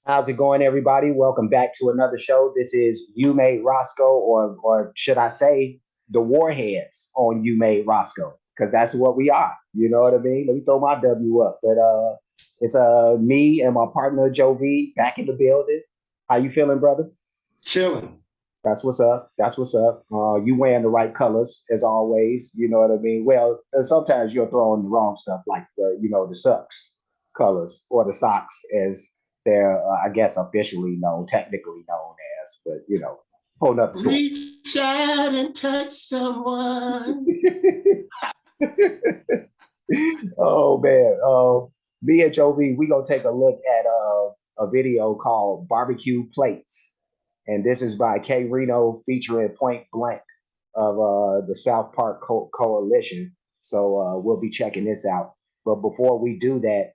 How's it going, everybody? Welcome back to another show. This is You Made Roscoe, or should I say, the Warheads on You Made Roscoe, because that's what we are. You know what I mean? Let me throw my W up. But it's me and my partner Jovi back in the building. How you feeling, brother? Chilling. That's what's up. That's what's up. You wearing the right colors as always. You know what I mean? Well, sometimes you're throwing the wrong stuff, like the sucks colors or the socks, as they're, I guess, officially known, technically known as. But whole nother story. Reach out and touch someone. Oh man. Me and Jovi, we gonna take a look at a video called Barbecue Plates. And this is by K-Rino featuring Point Blank of the South Park Coalition. So we'll be checking this out. But before we do that,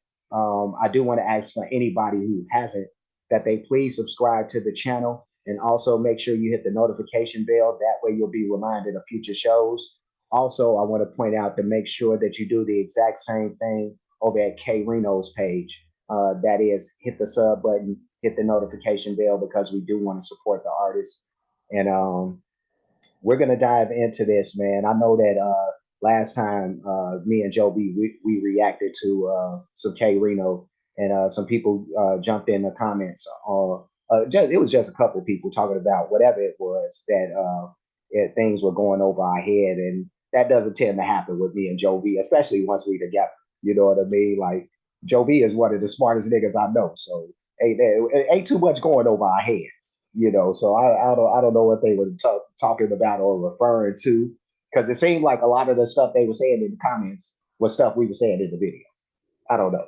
I do want to ask for anybody who hasn't that they please subscribe to the channel and also make sure you hit the notification bell. That way you'll be reminded of future shows. Also, I want to point out to make sure that you do the exact same thing over at K-Rino's page. That is, hit the sub button, hit the notification bell, because we do want to support the artists. And we're gonna dive into this, man. I know that last time me and Joby we reacted to some K-Rino, and some people jumped in the comments. It was just a couple of people talking about whatever it was that things were going over our head, and that doesn't tend to happen with me and Joby, especially once we together. You know what I mean? Like, Joby is one of the smartest niggas I know, so ain't too much going over our heads, So I don't know what they were talking about or referring to, because it seemed like a lot of the stuff they were saying in the comments was stuff we were saying in the video. I don't know.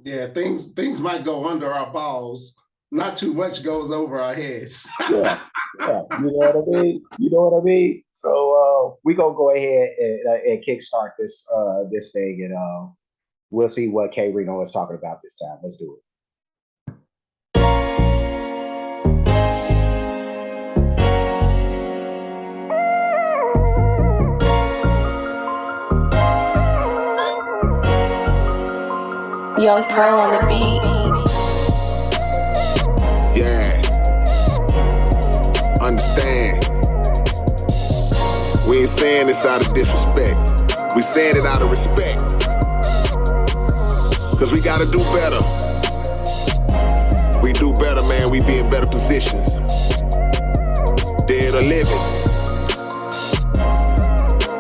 Yeah, things might go under our balls. Not too much goes over our heads. Yeah, you know what I mean. You know what I mean. So we gonna go ahead and kickstart this thing, and we'll see what K-Rino is talking about this time. Let's do it. Young Pro on the beat. Yeah. Understand. We ain't saying this out of disrespect. We saying it out of respect. Cause we gotta do better. We do better, man. We be in better positions. Dead or living.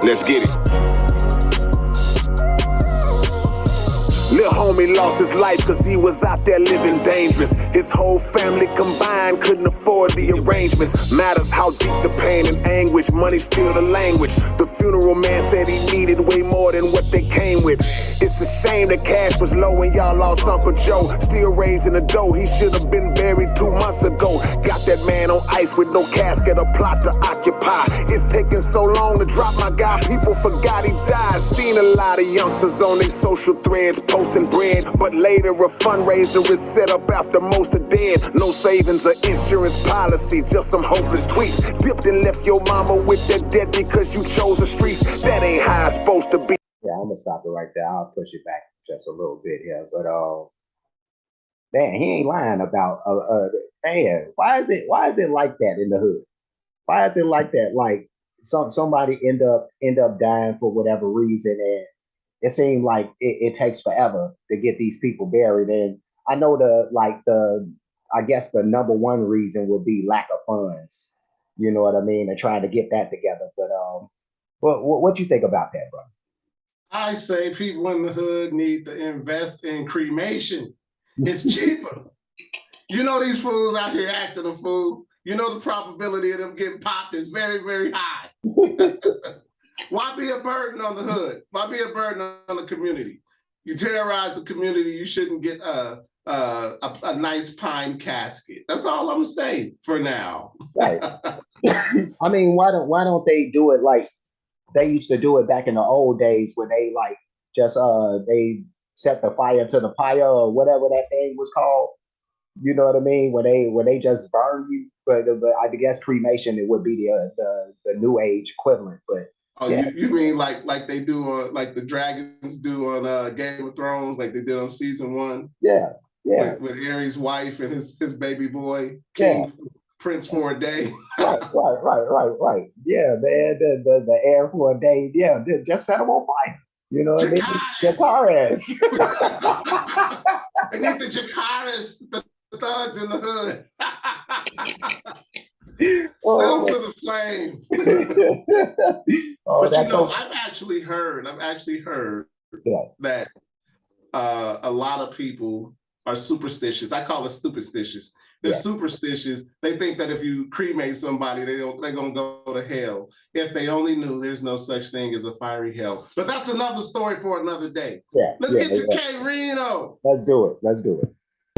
Let's get it. Lil' homie lost his life cause he was out there living dangerous. His whole family combined couldn't afford the arrangements. Matters how deep the pain and anguish, money's still the language. The funeral man said he needed way more than what they came with. It's a shame the cash was low when y'all lost Uncle Joe. Still raising the dough, he should have been buried 2 months ago. Got that man on ice with no casket, a plot to occupy. It's taking so long to drop my guy, people forgot he died. Seen a lot of youngsters on their social threads posting bread, but later a fundraiser is set up after most are dead. No savings or insurance policy, just some hopeless tweets. Dipped and left your mama with that debt because you chose the streets. That ain't how it's supposed to be. Yeah, I'm gonna stop it right there. I'll push it back just a little bit here, but man, he ain't lying about man. Why is it like that in the hood? Why is it like that? Like somebody end up dying for whatever reason, and it seemed like it takes forever to get these people buried. And I know I guess the number one reason would be lack of funds. You know what I mean? And trying to get that together. But what you think about that, bro? I say people in the hood need to invest in cremation. It's cheaper. You know these fools out here acting a fool. You know the probability of them getting popped is very, very high. Why be a burden on the hood? Why be a burden on the community? You terrorize the community, you shouldn't get a nice pine casket. That's all I'm saying for now. Right. I mean, why don't they do it like they used to do it back in the old days, when they like just they set the fire to the pyre or whatever that thing was called. You know what I mean? When they just burn you. But I guess cremation, it would be the new age equivalent. But oh, yeah. you mean like they do on, like the dragons do on Game of Thrones, like they did on season 1? Yeah, with Aries' wife and his baby boy, Yeah. King Prince for a day. Right. Yeah, man. The air for a day. Yeah, just set them on fire. You know what I mean? Jacaras. They need the Jacaras, the thugs in the hood. Send them to the flame. But you know, I've actually heard that a lot of people are superstitious. I call it superstitious. They're superstitious. They think that if you cremate somebody, they're gonna go to hell. If they only knew there's no such thing as a fiery hell. But that's another story for another day. Let's get to K-Rino. Let's do it.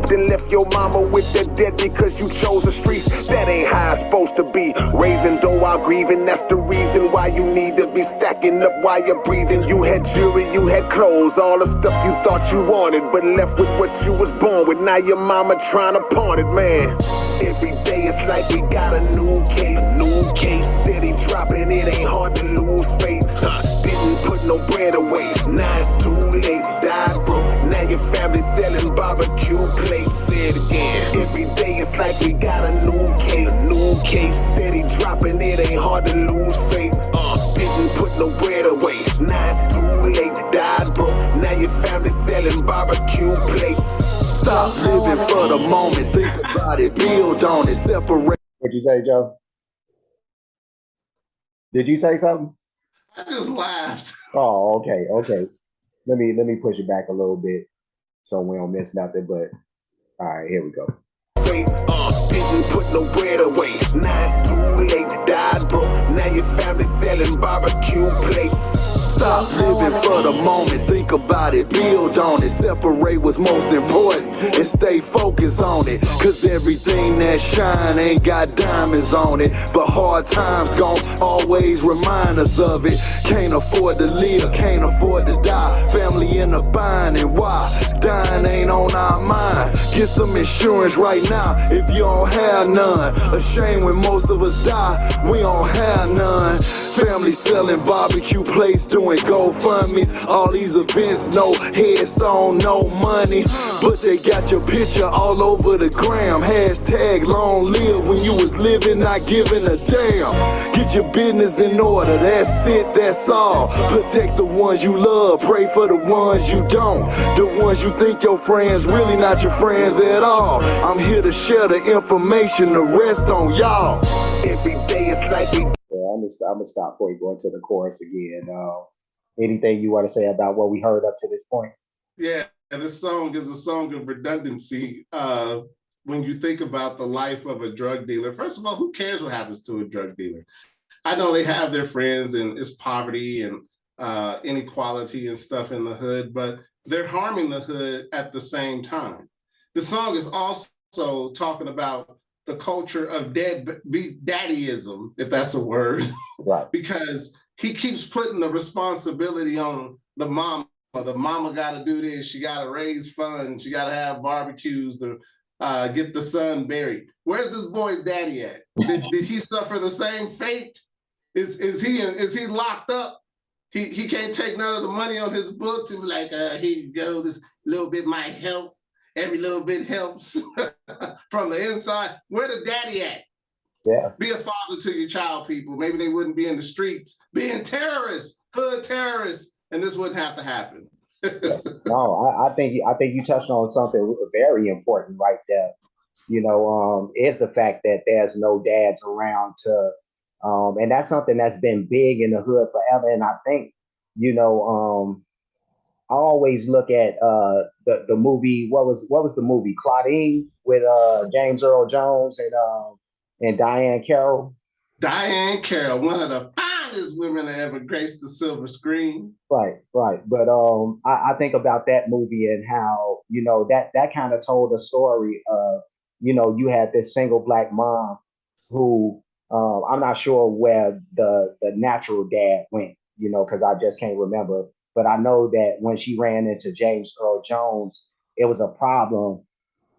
Then left your mama with the dead because you chose the streets. That ain't how it's supposed to be. Raising dough while grieving, that's the reason why you need to be stacking up while you're breathing. You had jewelry, you had clothes, all the stuff you thought you wanted, but left with what you was born with. Now your mama trying to pawn it, man. Every day it's like we got a new case. Steady dropping, it ain't hard to lose faith. Didn't put no bread away, now it's too late. Died broke, now your family selling barbecue plates. Say it again. Every day it's like we got a new case. Steady dropping, it ain't hard to lose faith. Didn't put no bread away, now it's too late. Died broke, now your family selling barbecue plates. Stop living for the moment, think about it, build on it, separate. What'd you say, Joe? Did you say something? I just laughed. Oh, okay. Let me push it back a little bit so we don't miss nothing. But all right, here we go. Didn't put no bread away, now it's too late. Died broke, now your family selling barbecue plates. Stop living for the moment, think about it, build on it, separate what's most important and stay focused on it. Cause everything that shine ain't got diamonds on it, but hard times gon' always remind us of it. Can't afford to live, can't afford to die, family in a bind, and why? Dying ain't on our mind. Get some insurance right now if you don't have none. A shame when most of us die, we don't have none. Family selling barbecue plates, doing GoFundMes. All these events, no headstone, no money, but they got your picture all over the gram. Hashtag long live when you was living, not giving a damn. Get your business in order, that's it, that's all. Protect the ones you love, pray for the ones you don't. The ones you think your friends, really not your friends at all. I'm here to share the information, the rest on y'all. Every day it's like we... I'm gonna stop before you go into the chorus again. Anything you want to say about what we heard up to this point? Yeah, this song is a song of redundancy. When you think about the life of a drug dealer, first of all, who cares what happens to a drug dealer? I know they have their friends and it's poverty and inequality and stuff in the hood, but they're harming the hood at the same time. The song is also talking about the culture of daddyism, if that's a word, right? Because he keeps putting the responsibility on the mama. The mama got to do this. She got to raise funds. She got to have barbecues to get the son buried. Where's this boy's daddy at? Did he suffer the same fate? Is he locked up? He can't take none of the money on his books and be like, here you go. This little bit might help. Every little bit helps from the inside. Where the daddy at? Yeah. Be a father to your child, people. Maybe they wouldn't be in the streets being terrorists, hood terrorists, and this wouldn't have to happen. No, I think you touched on something very important right there. You know, is the fact that there's no dads around to, and that's something that's been big in the hood forever. And I think, you know, I always look at the movie. What was the movie? Claudine with James Earl Jones and Diane Carroll. Diane Carroll, one of the finest women to ever grace the silver screen. Right. But I think about that movie and how, you know, that kind of told a story of, you know, you had this single black mom who I'm not sure where the natural dad went, you know, because I just can't remember. But I know that when she ran into James Earl Jones, it was a problem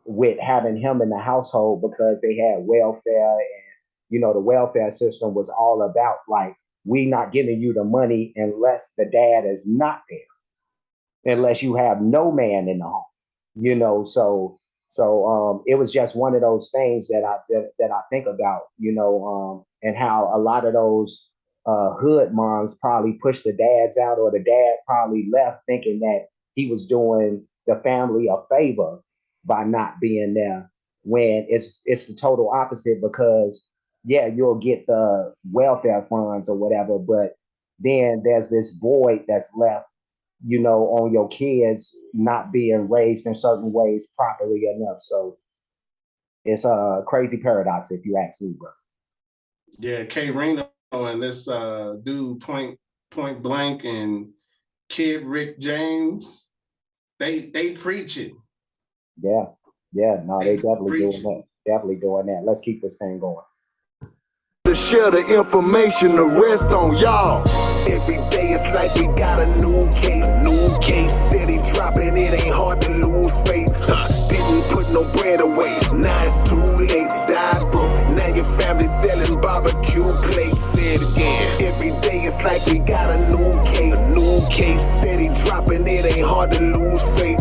with having him in the household because they had welfare, and you know the welfare system was all about like, we not giving you the money unless the dad is not there, unless you have no man in the home, you know. So So it was just one of those things that I think about, and how a lot of those hood moms probably pushed the dads out, or the dad probably left thinking that he was doing the family a favor by not being there, when it's the total opposite. Because yeah, you'll get the welfare funds or whatever, but then there's this void that's left, on your kids not being raised in certain ways properly enough. So it's a crazy paradox, if you ask me, bro. Yeah, K-Rino and this dude point blank and Kid Rick James, they preaching. Yeah, yeah, no, they definitely doing preaching. that. Definitely doing that. Let's keep this thing going. To share the information, the rest on y'all. Every day it's like we got a new case, steady dropping, it ain't hard to lose faith. Didn't put no bread away, now it's too late. Died broke, now your family selling barbecue plates. Say it again. Every day it's like we got a new case, steady dropping, it ain't hard to lose faith.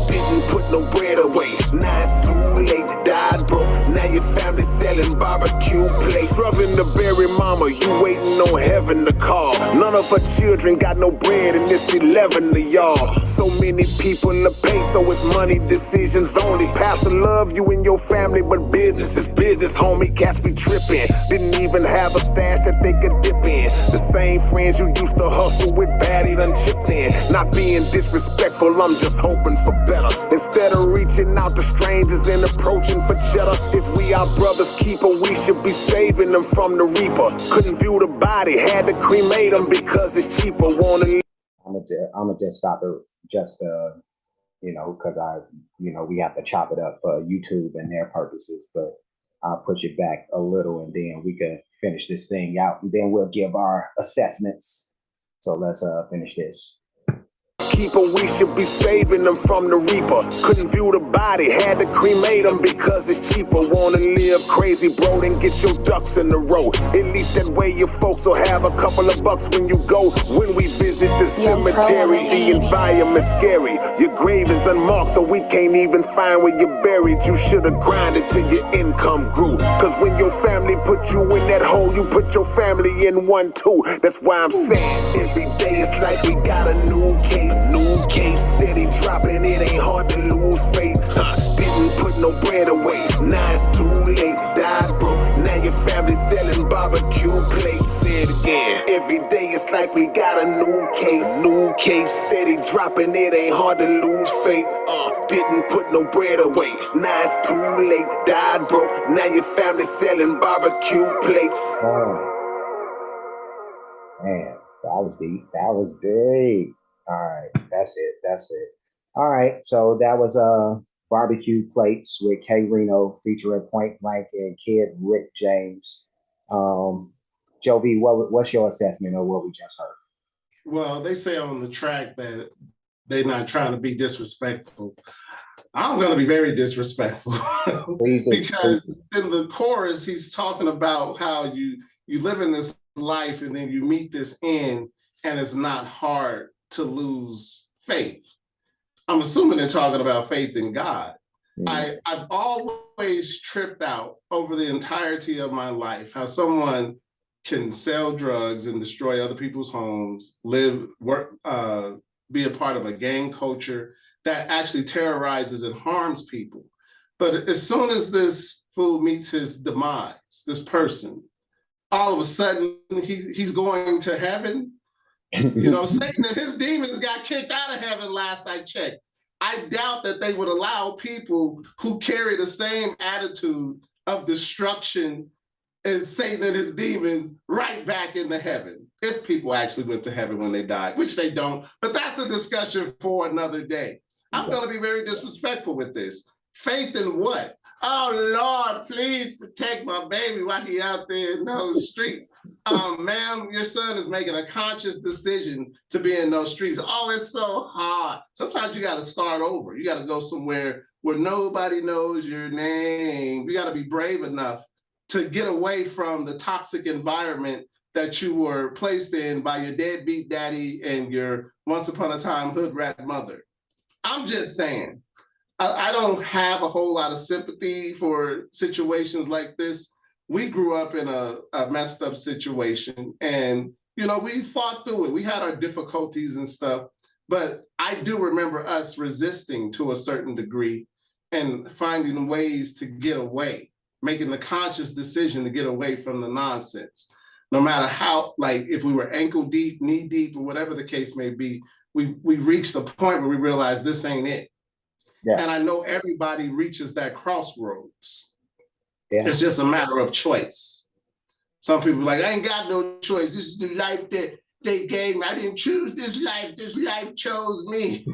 Didn't put no bread away, now it's too late. Died broke, now your family selling barbecue plates. Struggling to bury mama, you waiting on heaven to call. None of her children got no bread, and it's 11 of y'all. So many people to pay, so it's money decisions only. Pastor love you and your family, but business is business, homie. Cats be tripping, didn't even have a stash that they could dip in. The same friends you used to hustle with, baddie done chipped in. Not being disrespectful, I'm just hoping for better. Instead of reaching out to strangers and approaching for cheddar, if we our brother's keeper, we should be saving them from the reaper. Couldn't view the body, had to cremate them because it's cheaper. I'm gonna just stop it, just because we have to chop it up for YouTube and their purposes. But I'll push it back a little, and then we can finish this thing out, and then we'll give our assessments. So let's finish this. Keeper, we should be saving them from the reaper. Couldn't view the body, had to cremate them because it's cheaper. Wanna live crazy, bro, then get your ducks in a row. At least that way your folks will have a couple of bucks when you go. When we visit the cemetery, the environment's scary. Your grave is unmarked, so we can't even find where you're buried. You should've grinded till your income grew. Cause when your family put you in that hole, you put your family in one too. That's why I'm saying, every day it's like we got a new case, steady dropping, it ain't hard to lose faith. Didn't put no bread away, now it's too late. Died broke, now your family selling barbecue plates. Say it again. Every day it's like we got a new case, steady dropping, it ain't hard to lose faith. Didn't put no bread away, now it's too late. Died broke, now your family selling barbecue plates. Man, that was deep. That was deep. All right, that's it. All right, so that was Barbecue Plates with K-Rino featuring Point Blank and Kid Rick James. Jovi, what's your assessment of what we just heard? Well, they say on the track that they're not trying to be disrespectful. I'm going to be very disrespectful because in the chorus, he's talking about how you live in this life and then you meet this end, and it's not hard to lose faith. I'm assuming they're talking about faith in God. Mm-hmm. I've always tripped out over the entirety of my life how someone can sell drugs and destroy other people's homes, live, work, be a part of a gang culture that actually terrorizes and harms people. But as soon as this fool meets his demise, this person, all of a sudden he's going to heaven. Satan and his demons got kicked out of heaven last I checked. I doubt that they would allow people who carry the same attitude of destruction as Satan and his demons right back into heaven. If people actually went to heaven when they died, which they don't, but that's a discussion for another day. I'm going to be very disrespectful with this. Faith in what? Oh, Lord, please protect my baby while he out there in those streets. Ma'am, your son is making a conscious decision to be in those streets. Oh, it's so hard. Sometimes you got to start over. You got to go somewhere where nobody knows your name. You got to be brave enough to get away from the toxic environment that you were placed in by your deadbeat daddy and your once upon a time hood rat mother. I'm just saying, I don't have a whole lot of sympathy for situations like this. We grew up in a messed up situation, and we fought through it. We had our difficulties and stuff, but I do remember us resisting to a certain degree and finding ways to get away, making the conscious decision to get away from the nonsense. No matter how, like if we were ankle deep, knee deep, or whatever the case may be, we reached the point where we realized this ain't it. Yeah. And I know everybody reaches that crossroads. Yeah. It's just a matter of choice. Some people are like, I ain't got no choice. This is the life that they gave me. I didn't choose this life. This life chose me.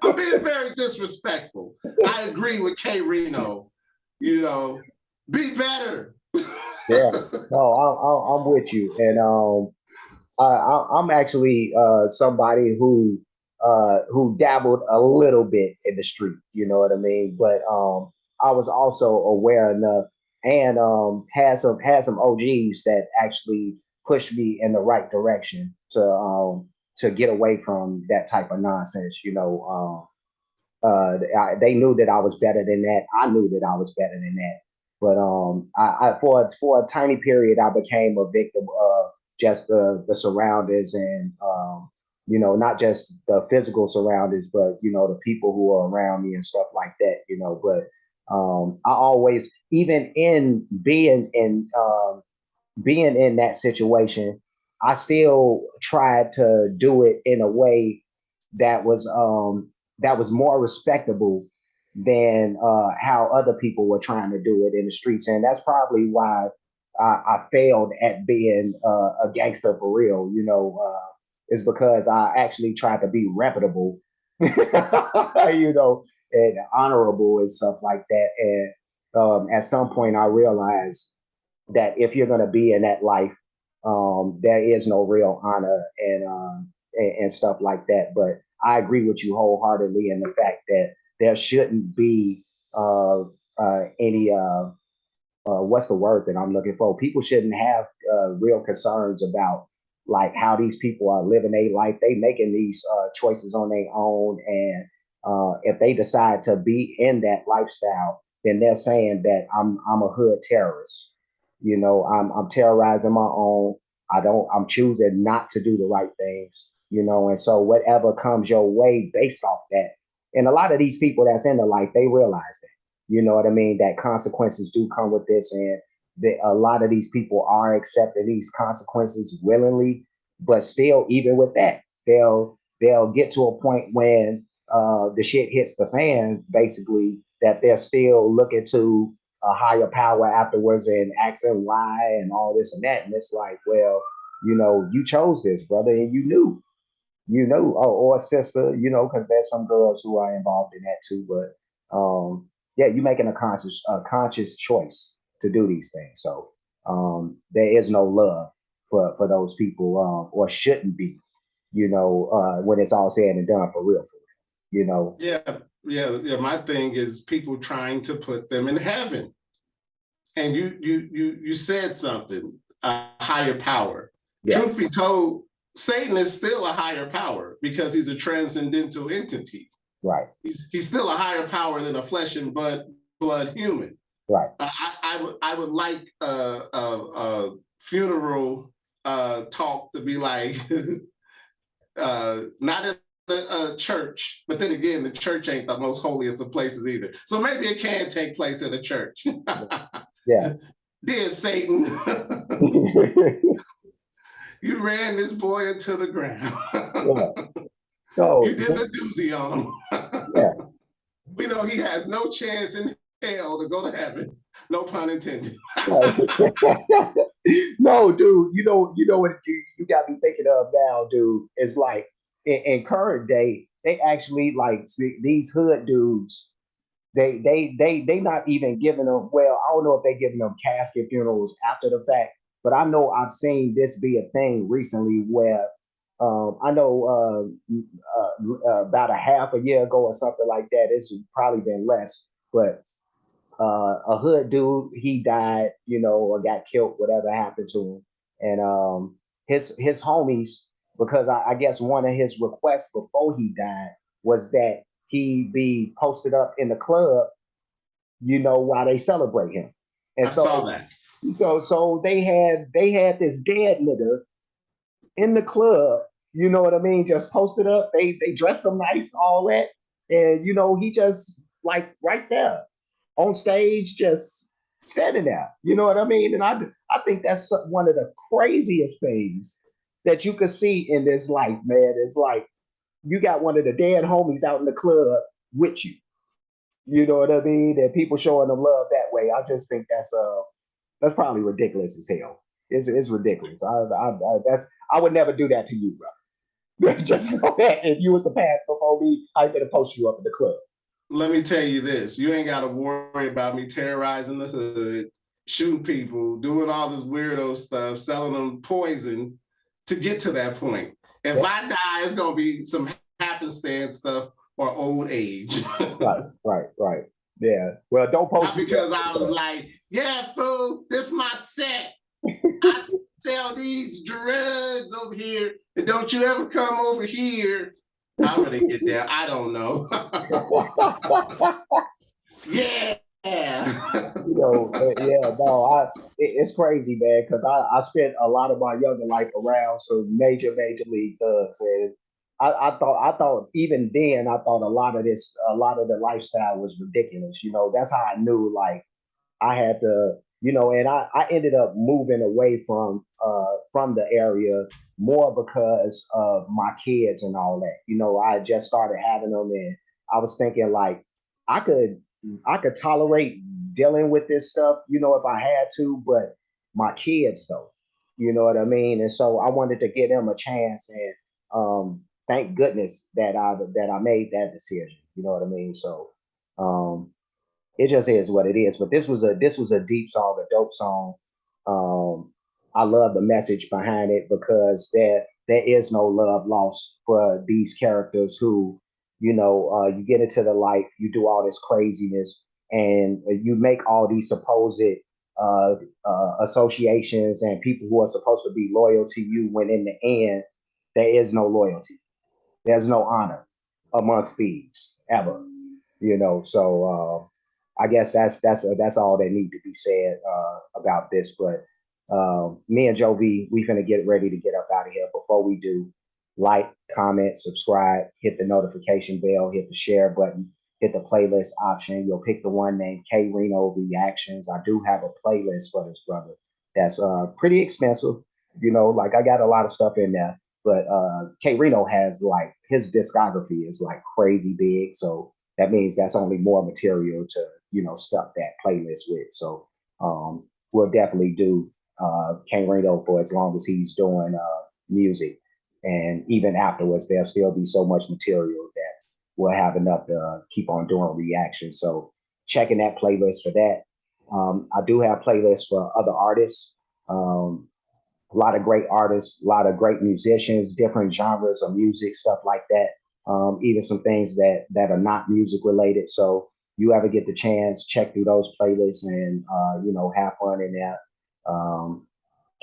I'm being very disrespectful. I agree with K-Rino. Be better. Yeah. No, I'm with you. And I'm actually somebody who dabbled a little bit in the street, you know what I mean? But I was also aware enough and had some OGs that actually pushed me in the right direction to get away from that type of nonsense, they knew that I was better than that. I knew that I was better than that. But for a tiny period, I became a victim of just the surroundings and not just the physical surroundings, but the people who are around me and stuff like that. But I always, even in being in that situation, I still tried to do it in a way that was more respectable than how other people were trying to do it in the streets, and that's probably why I failed at being a gangster for real. Is because I actually tried to be reputable, and honorable and stuff like that. And at some point, I realized that if you're going to be in that life, there is no real honor and stuff like that. But I agree with you wholeheartedly in the fact that there shouldn't be any what's the word that I'm looking for? People shouldn't have real concerns about like how these people are living their life. They making these choices on their own, and if they decide to be in that lifestyle, then they're saying that I'm a hood terrorist. I'm terrorizing my own. I'm choosing not to do the right things. And so whatever comes your way based off that, and a lot of these people that's in the life, they realize that. You know what I mean? That consequences do come with this, and a lot of these people are accepting these consequences willingly. But still, even with that, they'll get to a point when the shit hits the fan, basically, that they're still looking to a higher power afterwards and asking why and all this and that. And it's like, well, you chose this, brother, and or sister, because there's some girls who are involved in that too. But yeah, you're making a conscious choice to do these things. So there is no love for those people, or shouldn't be, when it's all said and done, for real, Yeah. My thing is people trying to put them in heaven. And you said something, a higher power. Yeah. Truth be told, Satan is still a higher power because he's a transcendental entity. Right. He's still a higher power than a flesh and blood human. Right. I would like a funeral talk to be like, not in a church, but then again, the church ain't the most holiest of places either. So maybe it can take place in a church. Yeah. Dear Satan, you ran this boy into the ground. Yeah. So, you did the doozy on him. Yeah. We know he has no chance in hell to go to heaven. No pun intended. No, dude, you know what you got me thinking of now, dude. It's like in current day, they actually like these hood dudes. They not even giving them. Well, I don't know if they giving them casket funerals after the fact, but I know I've seen this be a thing recently where I know about a half a year ago or something like that. It's probably been less, but a hood dude, he died, or got killed, whatever happened to him. And his homies, because I guess one of his requests before he died was that he be posted up in the club, while they celebrate him. And I saw that. So they had this dead nigga in the club, you know what I mean, just posted up. They dressed him nice, all that. And he just like right there on stage, just standing there. You know what I mean? And I think that's one of the craziest things that you could see in this life, man. It's like you got one of the dead homies out in the club with you. You know what I mean? And people showing them love that way. I just think that's probably ridiculous as hell. It's ridiculous. I would never do that to you, bro. Just know that if you was to pass before me, I'm gonna post you up in the club. Let me tell you this: you ain't got to worry about me terrorizing the hood, shooting people, doing all this weirdo stuff, selling them poison to get to that point. If I die, it's gonna be some happenstance stuff or old age. Right. Yeah. Well, don't post. Not because I was like, yeah, fool, this my set. I sell these drugs over here, and don't you ever come over here. How would they get there? I don't know. Yeah. It's crazy, man, because I spent a lot of my younger life around some major league thugs, and I thought even then I thought a lot of the lifestyle was ridiculous. That's how I knew like I had to, and I ended up moving away from the area more because of my kids and all that. I just started having them, and I was thinking like I could tolerate dealing with this stuff, if I had to, but my kids though, you know what I mean? And so I wanted to give them a chance, and thank goodness that I made that decision. You know what I mean? So it just is what it is. But this was a deep song, a dope song. I love the message behind it because there is no love lost for these characters who, you get into the life, you do all this craziness, and you make all these supposed associations and people who are supposed to be loyal to you, when in the end there is no loyalty, there's no honor amongst thieves ever. So I guess that's all that need to be said about this. But me and Jovi, we finna get ready to get up out of here. Before we do, like, comment, subscribe, hit the notification bell, hit the share button, hit the playlist option. You'll pick the one named K-Rino Reactions. I do have a playlist for this brother that's pretty extensive. Like I got a lot of stuff in there, but K-Rino has like his discography is like crazy big. So that means that's only more material to, stuff that playlist with. So we'll definitely do K-Rino for as long as he's doing music. And even afterwards, there'll still be so much material that we'll have enough to keep on doing reactions. So checking that playlist for that. I do have playlists for other artists. A lot of great artists, a lot of great musicians, different genres of music, stuff like that. Even some things that are not music related. So you ever get the chance, check through those playlists and have fun in there.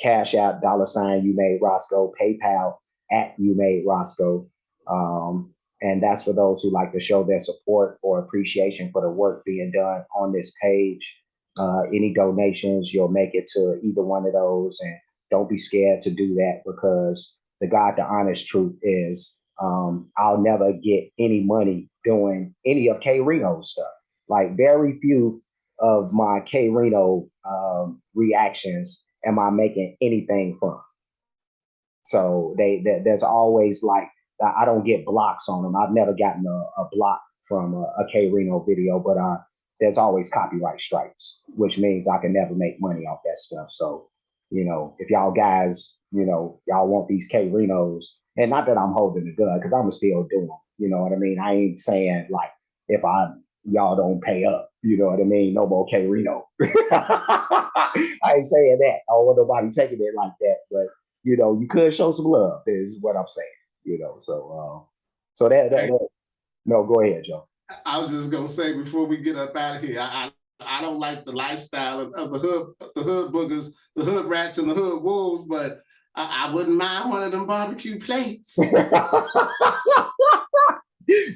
Cash App, $ you made Roscoe, PayPal at you made Roscoe. And that's for those who like to show their support or appreciation for the work being done on this page. Any donations, you'll make it to either one of those, and don't be scared to do that, because the honest truth is I'll never get any money doing any of K-Rino's stuff. Like very few of my K-Rino reactions am I making anything from. So there's always like, I don't get blocks on them. I've never gotten a block from a K-Rino video, but there's always copyright strikes, which means I can never make money off that stuff. So, if y'all guys, y'all want these K-Rinos, and not that I'm holding the gun, because I'm still doing them. You know what I mean? I ain't saying like, if y'all don't pay up, you know what I mean? No more K-Rino. I ain't saying that. I don't want nobody taking it like that, but you could show some love is what I'm saying, so that no, go ahead, Joe. I was just gonna say before we get up out of here, I don't like the lifestyle of the hood boogers, the hood rats and the hood wolves, but I wouldn't mind one of them barbecue plates.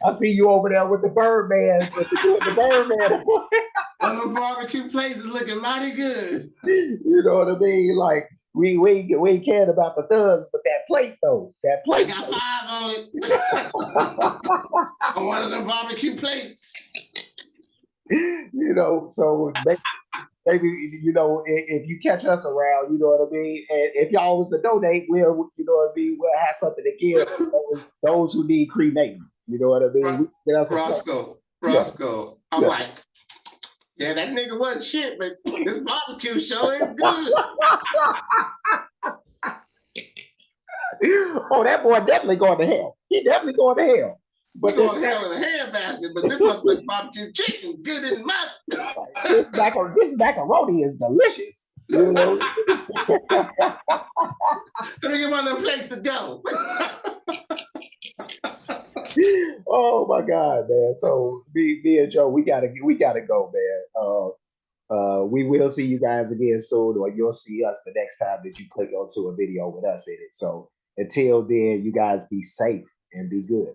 I see you over there with the Birdman, with the Birdman. One of them barbecue places looking mighty good. You know what I mean? Like we ain't caring about the thugs, but that plate though, that I plate. got 5 on it. On one of them barbecue plates. You know, so maybe you know if you catch us around, you know what I mean. And if y'all was to donate, we'll you know what I mean. We'll have something to give those who need cremating. You know what I mean? Roscoe. I'm like, yeah, that nigga wasn't shit, but this barbecue show is good. Oh, that boy definitely going to hell. He definitely going to hell. But going to hell in a handbasket, but this motherfucking barbecue chicken good in my this macaroni is delicious. You know. Let me get one of them places to go. Oh my God, man. So me and Joe, we gotta go, man. We will see you guys again soon, or you'll see us the next time that you click onto a video with us in it. So until then, you guys be safe and be good.